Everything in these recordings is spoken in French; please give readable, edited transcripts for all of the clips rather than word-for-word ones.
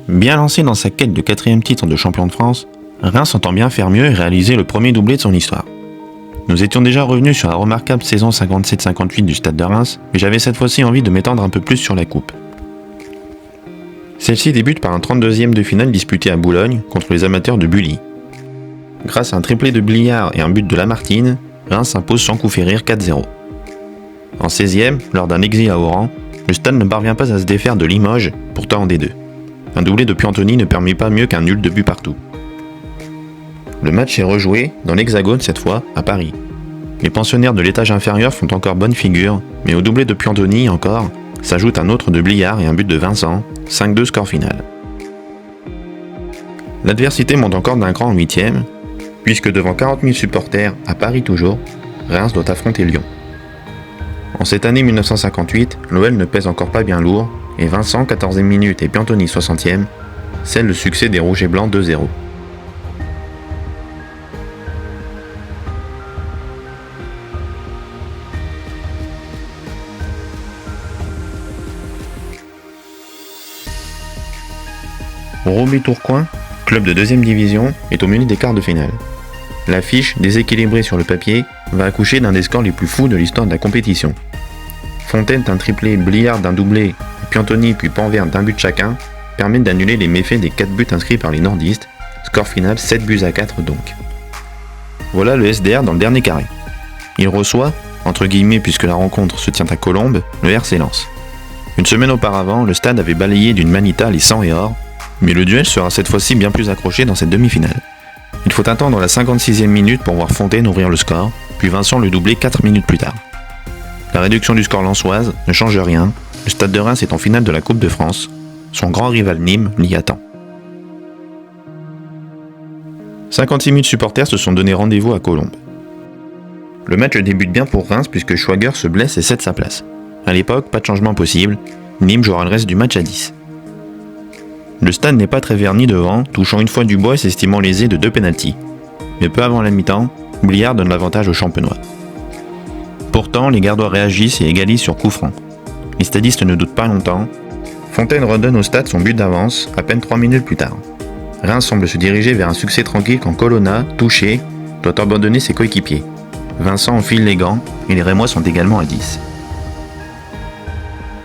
Bien lancé dans sa quête de 4e titre de champion de France, Reims entend bien faire mieux et réaliser le premier doublé de son histoire. Nous étions déjà revenus sur la remarquable saison 57-58 du Stade de Reims, mais j'avais cette fois-ci envie de m'étendre un peu plus sur la coupe. Celle-ci débute par un 32e de finale disputé à Boulogne contre les amateurs de Bully. Grâce à un triplé de Bliard et un but de Lamartine, Reims s'impose sans coup férir 4-0. En 16e, lors d'un exil à Oran, le Stade ne parvient pas à se défaire de Limoges, pourtant en D2. Un doublé de Piantoni ne permet pas mieux qu'un nul de but partout. Le match est rejoué, dans l'Hexagone cette fois, à Paris. Les pensionnaires de l'étage inférieur font encore bonne figure, mais au doublé de Piantoni encore, s'ajoute un autre de Bliard et un but de Vincent, 5-2 score final. L'adversité monte encore d'un cran en 8e, puisque devant 40 000 supporters, à Paris toujours, Reims doit affronter Lyon. En cette année 1958, l'OL ne pèse encore pas bien lourd, et Vincent, 14e minute, et Piantoni, 60e, scellent le succès des Rouges et Blancs 2-0. Robé Tourcoing, club de 2e division, est au menu des quarts de finale. L'affiche, déséquilibrée sur le papier, va accoucher d'un des scores les plus fous de l'histoire de la compétition. Fontaine d'un triplé, Bliard d'un doublé, Piantoni puis Panvert d'un but chacun permettent d'annuler les méfaits des 4 buts inscrits par les nordistes, score final 7-4 donc. Voilà le SDR dans le dernier carré. Il reçoit, entre guillemets puisque la rencontre se tient à Colombes, le RC Lens. Une semaine auparavant, le Stade avait balayé d'une manita les 100 et or, mais le duel sera cette fois-ci bien plus accroché dans cette demi-finale. Il faut attendre la 56e minute pour voir Fontaine ouvrir le score, puis Vincent le doubler 4 minutes plus tard. La réduction du score lensoise ne change rien, le Stade de Reims est en finale de la Coupe de France, son grand rival Nîmes l'y attend. 56 000 supporters se sont donné rendez-vous à Colombes. Le match débute bien pour Reims puisque Schwager se blesse et cède sa place. A l'époque, pas de changement possible, Nîmes jouera le reste du match à 10. Le Stade n'est pas très verni devant, touchant une fois du bois et s'estimant lésé de 2 pénaltys. Mais peu avant la mi-temps, Bliard donne l'avantage aux Champenois. Pourtant, les Gardois réagissent et égalisent sur coup franc. Les stadistes ne doutent pas longtemps. Fontaine redonne au Stade son but d'avance, à peine 3 minutes plus tard. Reims semble se diriger vers un succès tranquille quand Colonna, touché, doit abandonner ses coéquipiers. Vincent enfile les gants et les Rémois sont également à 10.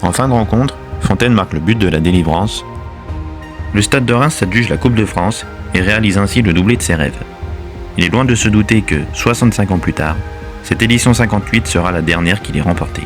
En fin de rencontre, Fontaine marque le but de la délivrance. Le Stade de Reims s'adjuge la Coupe de France et réalise ainsi le doublé de ses rêves. Il est loin de se douter que, 65 ans plus tard, cette édition 58 sera la dernière qu'il ait remportée.